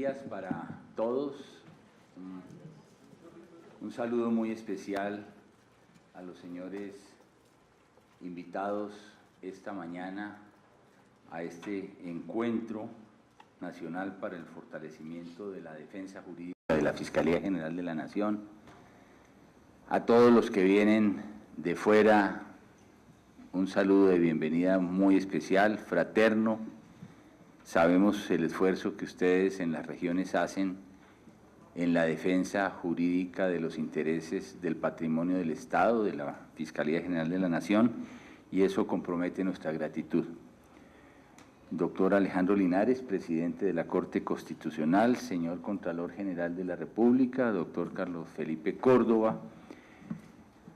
días para todos. Un saludo muy especial a los señores invitados esta mañana a este encuentro nacional para el fortalecimiento de la defensa jurídica de la Fiscalía General de la Nación. A todos los que vienen de fuera, un saludo de bienvenida muy especial, fraterno. Sabemos el esfuerzo que ustedes en las regiones hacen en la defensa jurídica de los intereses del patrimonio del Estado, de la Fiscalía General de la Nación, y eso compromete nuestra gratitud. Doctor Alejandro Linares, presidente de la Corte Constitucional, señor Contralor General de la República, doctor Carlos Felipe Córdoba,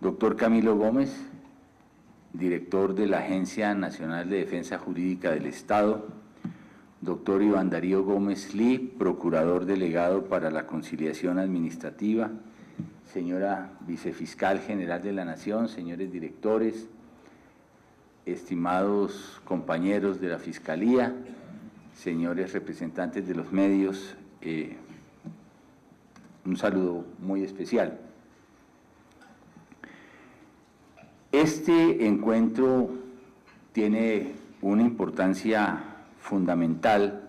doctor Camilo Gómez, director de la Agencia Nacional de Defensa Jurídica del Estado, doctor Iván Darío Gómez Lee, procurador delegado para la conciliación administrativa, señora vicefiscal general de la Nación, señores directores, estimados compañeros de la Fiscalía, señores representantes de los medios, un saludo muy especial. Este encuentro tiene una importancia fundamental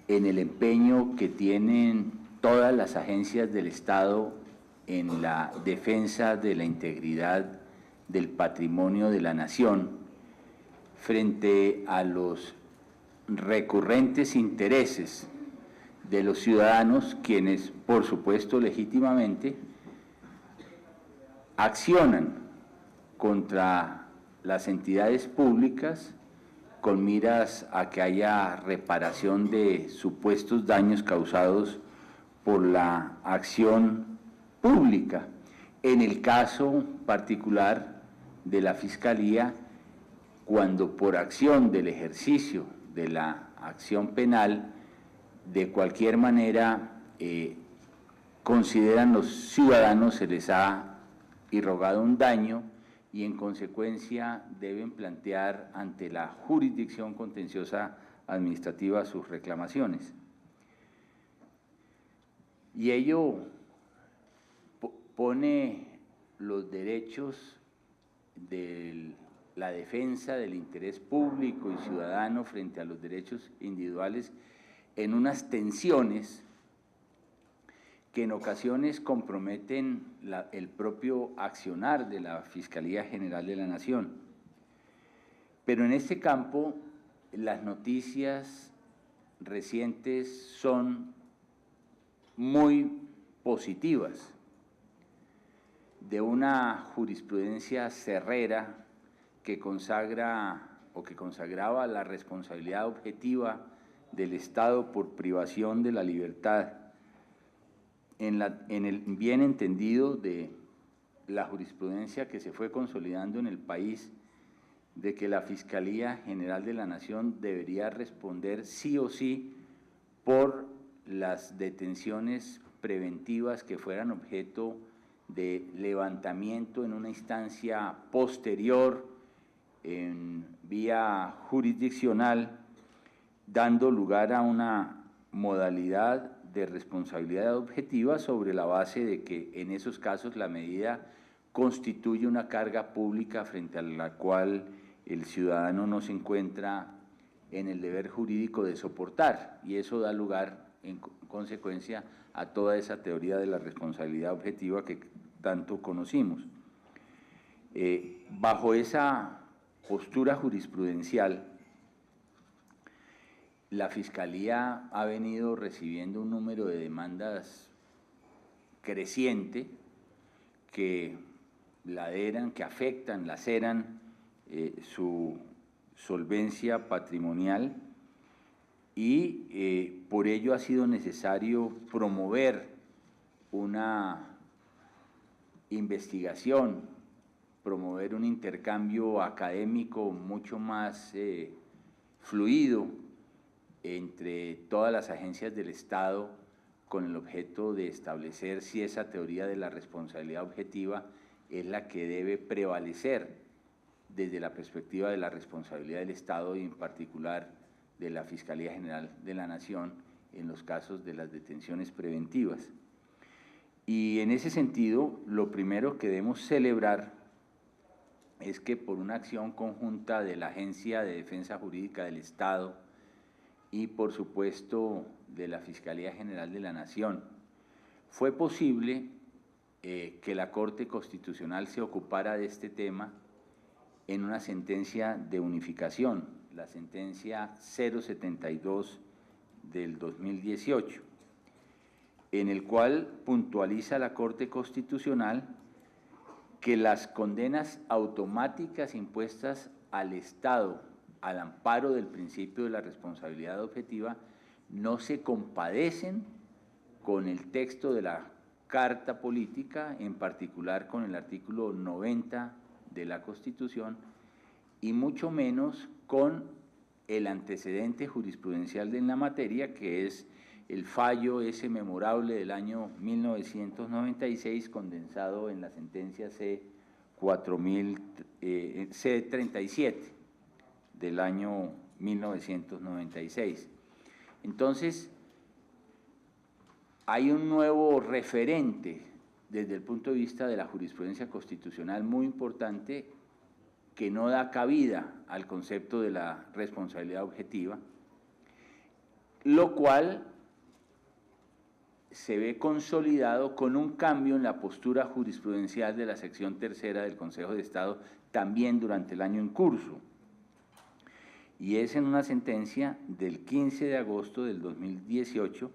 en el empeño que tienen todas las agencias del Estado en la defensa de la integridad del patrimonio de la nación frente a los recurrentes intereses de los ciudadanos, quienes, por supuesto, legítimamente accionan contra las entidades públicas con miras a que haya reparación de supuestos daños causados por la acción pública. En el caso particular de la Fiscalía, cuando por acción del ejercicio de la acción penal, de cualquier manera consideran los ciudadanos se les ha irrogado un daño y en consecuencia deben plantear ante la jurisdicción contenciosa administrativa sus reclamaciones. Y ello pone los derechos de la defensa del interés público y ciudadano frente a los derechos individuales en unas tensiones que en ocasiones comprometen el propio accionar de la Fiscalía General de la Nación. Pero en este campo, las noticias recientes son muy positivas, de una jurisprudencia cerrera que consagra o que consagraba la responsabilidad objetiva del Estado por privación de la libertad, en el bien entendido de la jurisprudencia que se fue consolidando en el país, de que la Fiscalía General de la Nación debería responder sí o sí por las detenciones preventivas que fueran objeto de levantamiento en una instancia posterior, en vía jurisdiccional, dando lugar a una modalidad de responsabilidad objetiva sobre la base de que en esos casos la medida constituye una carga pública frente a la cual el ciudadano no se encuentra en el deber jurídico de soportar, y eso da lugar en consecuencia a toda esa teoría de la responsabilidad objetiva que tanto conocimos. Bajo esa postura jurisprudencial, la Fiscalía ha venido recibiendo un número de demandas creciente que afectan, laceran su solvencia patrimonial y por ello ha sido necesario promover una investigación, promover un intercambio académico mucho más fluido entre todas las agencias del Estado con el objeto de establecer si esa teoría de la responsabilidad objetiva es la que debe prevalecer desde la perspectiva de la responsabilidad del Estado y en particular de la Fiscalía General de la Nación en los casos de las detenciones preventivas. Y en ese sentido, lo primero que debemos celebrar es que por una acción conjunta de la Agencia de Defensa Jurídica del Estado y, por supuesto, de la Fiscalía General de la Nación, fue posible que la Corte Constitucional se ocupara de este tema en una sentencia de unificación, la sentencia 072 del 2018, en el cual puntualiza la Corte Constitucional que las condenas automáticas impuestas al Estado al amparo del principio de la responsabilidad objetiva no se compadecen con el texto de la Carta Política, en particular con el artículo 90 de la Constitución, y mucho menos con el antecedente jurisprudencial en la materia, que es el fallo ese memorable del año 1996, condensado en la sentencia C37 del año 1996. Entonces, hay un nuevo referente desde el punto de vista de la jurisprudencia constitucional muy importante que no da cabida al concepto de la responsabilidad objetiva, lo cual se ve consolidado con un cambio en la postura jurisprudencial de la sección tercera del Consejo de Estado también durante el año en curso. Y es en una sentencia del 15 de agosto del 2018,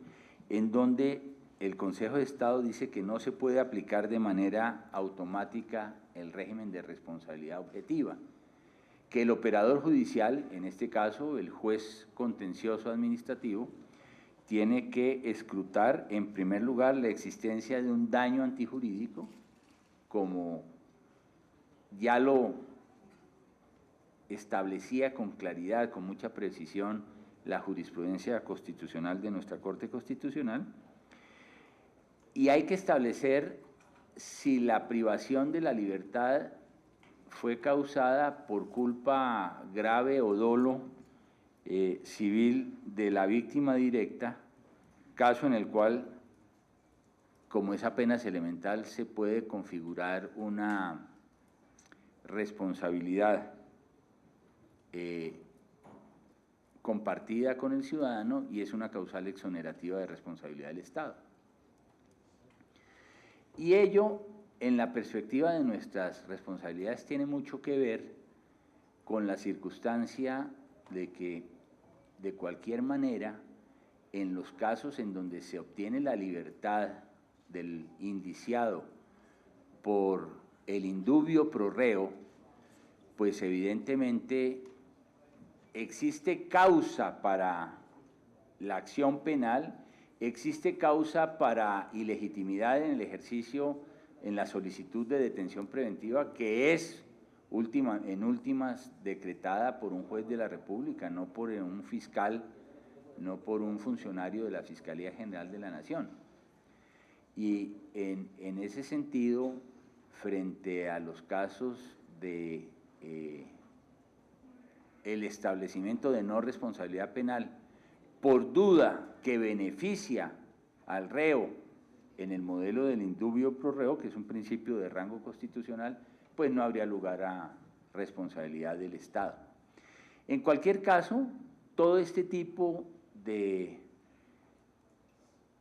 en donde el Consejo de Estado dice que no se puede aplicar de manera automática el régimen de responsabilidad objetiva, que el operador judicial, en este caso el juez contencioso administrativo, tiene que escrutar en primer lugar la existencia de un daño antijurídico, como ya lo establecía con claridad, con mucha precisión, la jurisprudencia constitucional de nuestra Corte Constitucional, y hay que establecer si la privación de la libertad fue causada por culpa grave o dolo civil de la víctima directa, caso en el cual, como es apenas elemental, se puede configurar una responsabilidad compartida con el ciudadano y es una causal exonerativa de responsabilidad del Estado. Y ello, en la perspectiva de nuestras responsabilidades, tiene mucho que ver con la circunstancia de que, de cualquier manera, en los casos en donde se obtiene la libertad del indiciado por el indubio pro reo, pues evidentemente existe causa para la acción penal, existe causa para ilegitimidad en el ejercicio, en la solicitud de detención preventiva, que es en últimas decretada por un juez de la República, no por un fiscal, no por un funcionario de la Fiscalía General de la Nación. Y en ese sentido, frente a los casos de el establecimiento de no responsabilidad penal por duda que beneficia al reo en el modelo del indubio pro reo, que es un principio de rango constitucional, pues no habría lugar a responsabilidad del Estado. En cualquier caso, todo este tipo de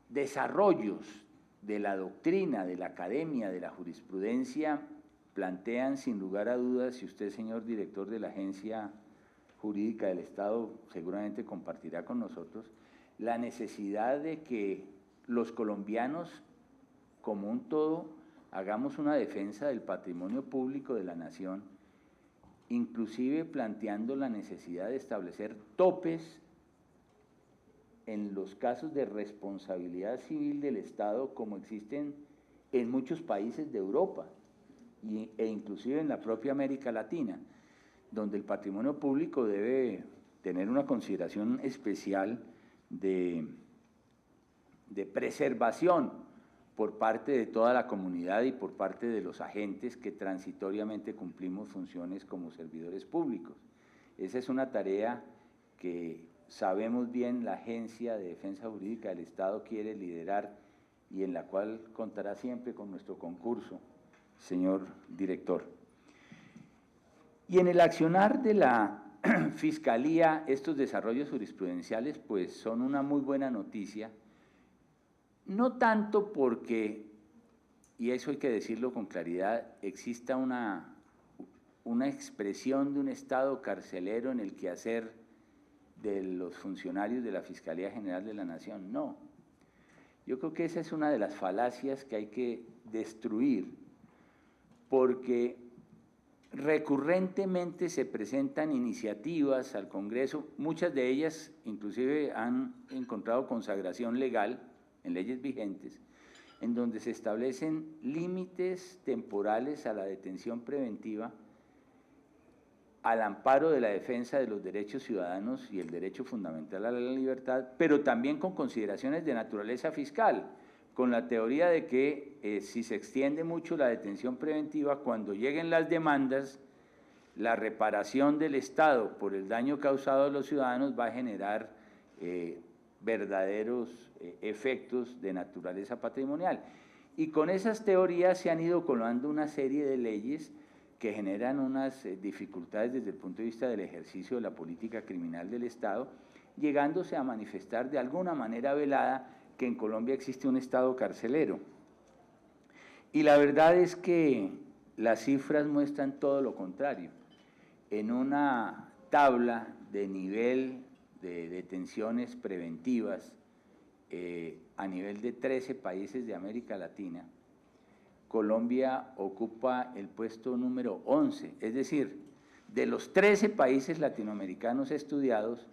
desarrollos de la doctrina, de la academia, de la jurisprudencia, plantean sin lugar a dudas, y usted, señor director de la Agencia Jurídica del Estado, seguramente compartirá con nosotros, la necesidad de que los colombianos, como un todo, hagamos una defensa del patrimonio público de la nación, inclusive planteando la necesidad de establecer topes en los casos de responsabilidad civil del Estado, como existen en muchos países de Europa e inclusive en la propia América Latina, donde el patrimonio público debe tener una consideración especial de preservación por parte de toda la comunidad y por parte de los agentes que transitoriamente cumplimos funciones como servidores públicos. Esa es una tarea que sabemos bien la Agencia de Defensa Jurídica del Estado quiere liderar y en la cual contará siempre con nuestro concurso, señor director. Y en el accionar de la Fiscalía, estos desarrollos jurisprudenciales pues son una muy buena noticia, no tanto porque, y eso hay que decirlo con claridad, exista una expresión de un estado carcelero en el quehacer de los funcionarios de la Fiscalía General de la Nación, no. Yo creo que esa es una de las falacias que hay que destruir, porque recurrentemente se presentan iniciativas al Congreso, muchas de ellas inclusive han encontrado consagración legal en leyes vigentes, en donde se establecen límites temporales a la detención preventiva al amparo de la defensa de los derechos ciudadanos y el derecho fundamental a la libertad, pero también con consideraciones de naturaleza fiscal, con la teoría de que si se extiende mucho la detención preventiva, cuando lleguen las demandas, la reparación del Estado por el daño causado a los ciudadanos va a generar verdaderos efectos de naturaleza patrimonial. Y con esas teorías se han ido colando una serie de leyes que generan unas dificultades desde el punto de vista del ejercicio de la política criminal del Estado, llegándose a manifestar de alguna manera velada que en Colombia existe un Estado carcelero. Y la verdad es que las cifras muestran todo lo contrario. En una tabla de nivel de detenciones preventivas a nivel de 13 países de América Latina, Colombia ocupa el puesto número 11, es decir, de los 13 países latinoamericanos estudiados,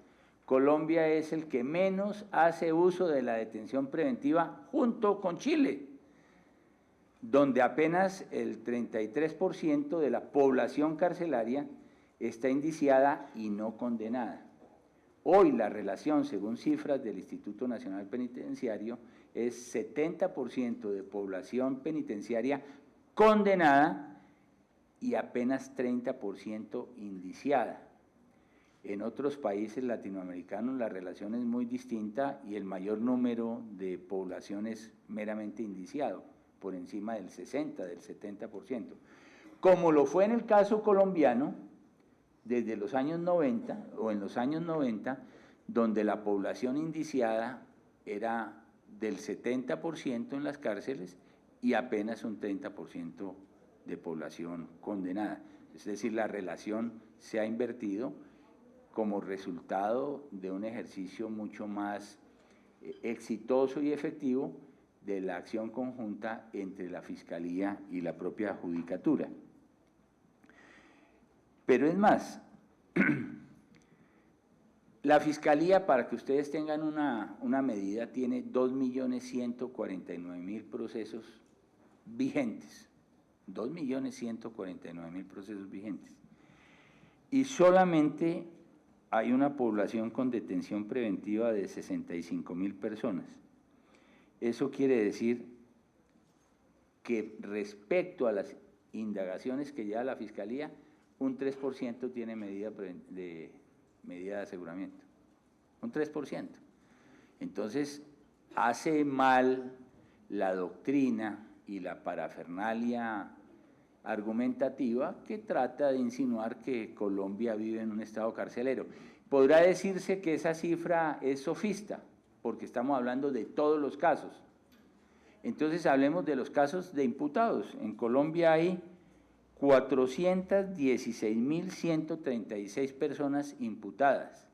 Colombia es el que menos hace uso de la detención preventiva junto con Chile, donde apenas el 33% de la población carcelaria está indiciada y no condenada. Hoy la relación, según cifras del Instituto Nacional Penitenciario, es 70% de población penitenciaria condenada y apenas 30% indiciada. En otros países latinoamericanos la relación es muy distinta y el mayor número de población es meramente indiciado, por encima del 60, del 70%. Como lo fue en el caso colombiano, desde los años 90 o en los años 90, donde la población indiciada era del 70% en las cárceles y apenas un 30% de población condenada. Es decir, la relación se ha invertido como resultado de un ejercicio mucho más exitoso y efectivo de la acción conjunta entre la Fiscalía y la propia Judicatura. Pero es más, la Fiscalía, para que ustedes tengan una medida, tiene 2.149.000 procesos vigentes, 2.149.000 procesos vigentes. Y solamente hay una población con detención preventiva de 65.000 personas. Eso quiere decir que respecto a las indagaciones que lleva la Fiscalía, un 3% tiene medida de aseguramiento, un 3%. Entonces, hace mal la doctrina y la parafernalia argumentativa que trata de insinuar que Colombia vive en un estado carcelero. Podrá decirse que esa cifra es sofista, porque estamos hablando de todos los casos. Entonces, hablemos de los casos de imputados. En Colombia hay 416.136 personas imputadas,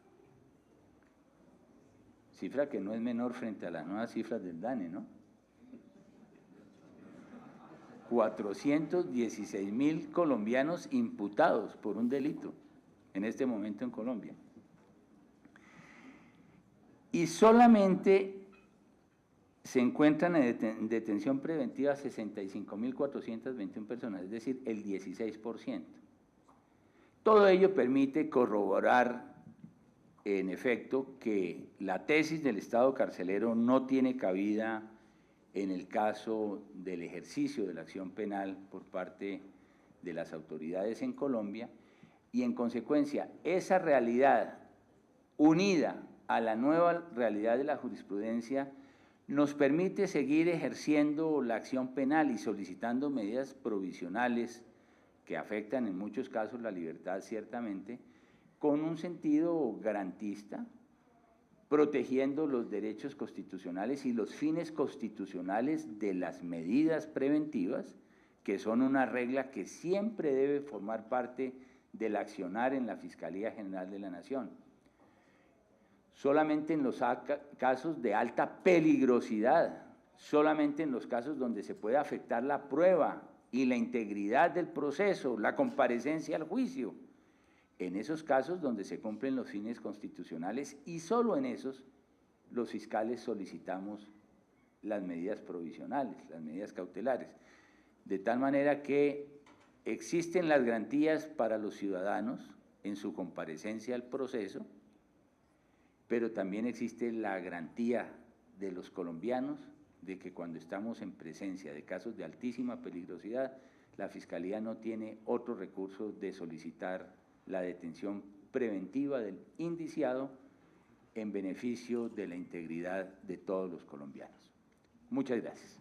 cifra que no es menor frente a las nuevas cifras del DANE, ¿no? 416.000 colombianos imputados por un delito en este momento en Colombia. Y solamente se encuentran en detención preventiva 65.421 personas, es decir, el 16%. Todo ello permite corroborar, en efecto, que la tesis del Estado carcelero no tiene cabida en el caso del ejercicio de la acción penal por parte de las autoridades en Colombia, y en consecuencia esa realidad unida a la nueva realidad de la jurisprudencia, nos permite seguir ejerciendo la acción penal y solicitando medidas provisionales que afectan en muchos casos la libertad, ciertamente, con un sentido garantista, protegiendo los derechos constitucionales y los fines constitucionales de las medidas preventivas, que son una regla que siempre debe formar parte del accionar en la Fiscalía General de la Nación. Solamente en los casos de alta peligrosidad, solamente en los casos donde se puede afectar la prueba y la integridad del proceso, la comparecencia al juicio, en esos casos donde se cumplen los fines constitucionales y solo en esos los fiscales solicitamos las medidas provisionales, las medidas cautelares, de tal manera que existen las garantías para los ciudadanos en su comparecencia al proceso, pero también existe la garantía de los colombianos de que cuando estamos en presencia de casos de altísima peligrosidad, la Fiscalía no tiene otro recurso de solicitar la detención preventiva del indiciado en beneficio de la integridad de todos los colombianos. Muchas gracias.